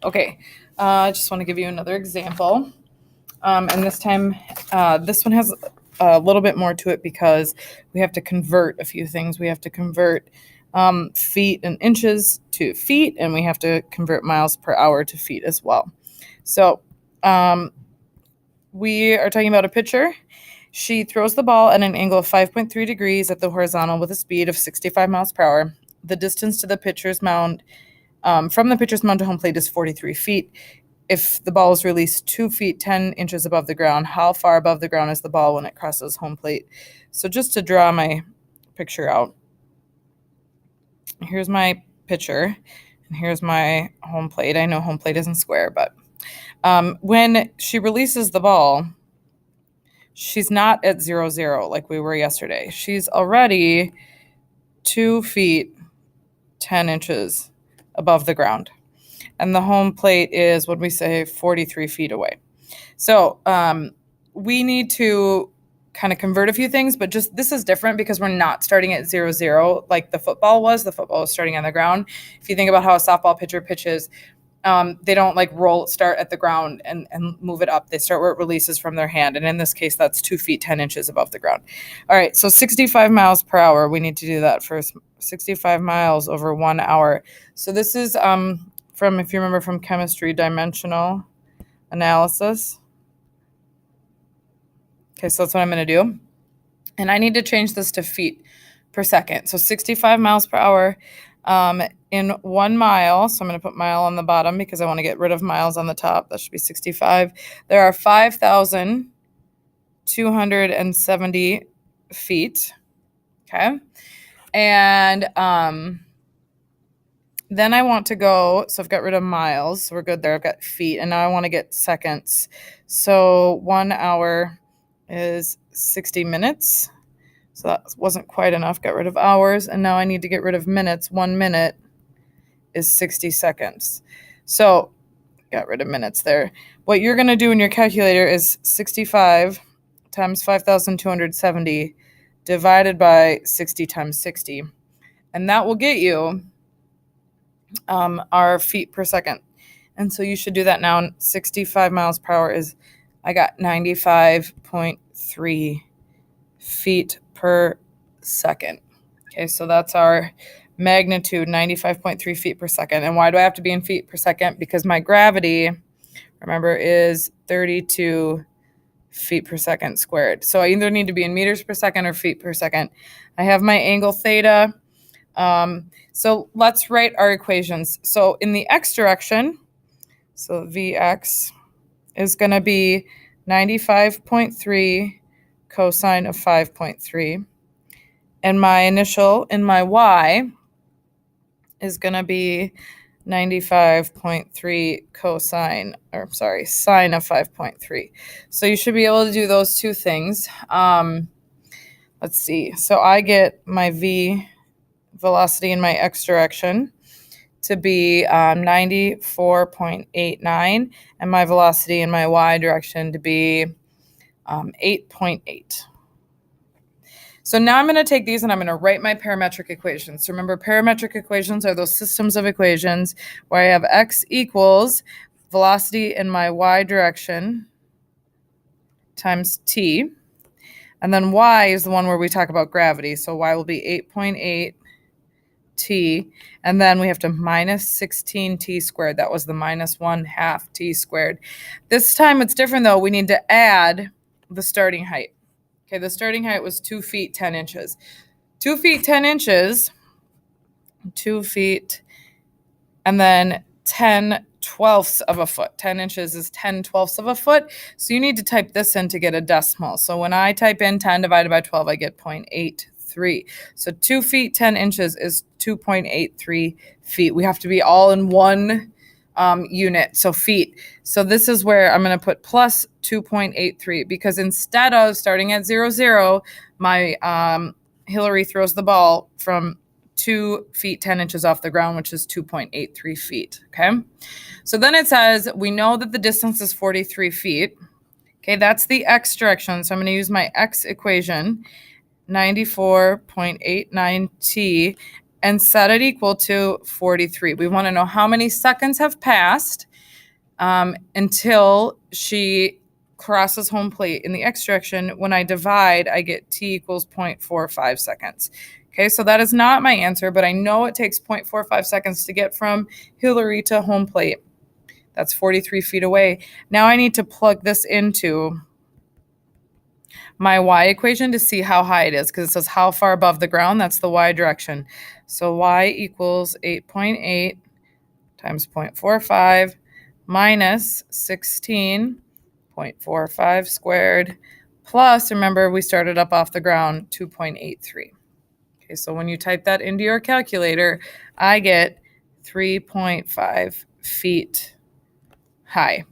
Okay, I just want to give you another example. And this time, this one has a little bit more to it because we have to convert a few things. We have to convert feet and inches to feet, and we have to convert miles per hour to feet as well. So we are talking about a pitcher. She throws the ball at an angle of 5.3 degrees at the horizontal with a speed of 65 miles per hour. The distance to the pitcher's mound from the pitcher's mound to home plate is 43 feet. If the ball is released 2 feet 10 inches above the ground, how far above the ground is the ball when it crosses home plate? So just to draw my picture out, here's my pitcher, and here's my home plate. I know home plate isn't square, but when she releases the ball, she's not at 0-0 like we were yesterday. She's already 2 feet 10 inches above the ground. And the home plate is, what we say, 43 feet away. So we need to kind of convert a few things, but just this is different because we're not starting at 0-0 like the football was. The football was starting on the ground. If you think about how a softball pitcher pitches, they don't like start at the ground and move it up. They start where it releases from their hand. And in this case, that's 2 feet 10 inches above the ground. All right, so 65 miles per hour. We need to do that first. 65 miles over 1 hour. So this is from, if you remember from chemistry, dimensional analysis. Okay, so that's what I'm going to do. And I need to change this to feet per second. So 65 miles per hour in 1 mile. So I'm going to put mile on the bottom because I want to get rid of miles on the top. That should be 65. There are 5,270 feet. Okay. And then I want to go, so I've got rid of miles. So we're good there. I've got feet. And now I want to get seconds. So 1 hour is 60 minutes. So that wasn't quite enough. Got rid of hours. And now I need to get rid of minutes. 1 minute is 60 seconds. So got rid of minutes there. What you're going to do in your calculator is 65 times 5,270 divided by 60 times 60. And that will get you our feet per second. And so you should do that now. 65 miles per hour is, I got 95.3 feet per second. Okay, so that's our magnitude, 95.3 feet per second. And why do I have to be in feet per second? Because my gravity, remember, is 32 feet per second squared. So I either need to be in meters per second or feet per second. I have my angle theta. So let's write our equations. So in the x direction, so Vx is going to be 95.3 cosine of 5.3. And my initial in my y is going to be 95.3 cosine, or sorry, sine of 5.3. So you should be able to do those two things. Let's see. So I get my v velocity in my x direction to be 94.89, and my velocity in my y direction to be 8.8. So now I'm going to take these and I'm going to write my parametric equations. So remember, parametric equations are those systems of equations where I have x equals velocity in my y direction times t. And then y is the one where we talk about gravity. So y will be 8.8 t. And then we have to minus 16 t squared. That was the minus 1/2 t squared. This time it's different though. We need to add the starting height. Okay, the starting height was 2 feet 10 inches. 2 feet 10 inches, 2 feet, and then 10/12 of a foot. 10 inches is 10/12 of a foot. So you need to type this in to get a decimal. So when I type in 10 divided by 12, I get 0.83. So 2 feet 10 inches is 2.83 feet. We have to be all in one unit, so feet. So this is where I'm going to put plus 2.83 because instead of starting at 0-0, my Hillary throws the ball from 2 feet 10 inches off the ground, which is 2.83 feet. Okay. So then it says we know that the distance is 43 feet. Okay, that's the x direction. So I'm going to use my x equation, 94.89 t, and set it equal to 43. We want to know how many seconds have passed until she crosses home plate in the x direction. When I divide, I get t equals 0.45 seconds. Okay, so that is not my answer, but I know it takes 0.45 seconds to get from Hillary to home plate. That's 43 feet away. Now I need to plug this into my y equation to see how high it is, because it says how far above the ground. That's the y direction. So y equals 8.8 times 0.45 minus 16.45 squared plus, remember, we started up off the ground, 2.83. Okay, so when you type that into your calculator, I get 3.5 feet high.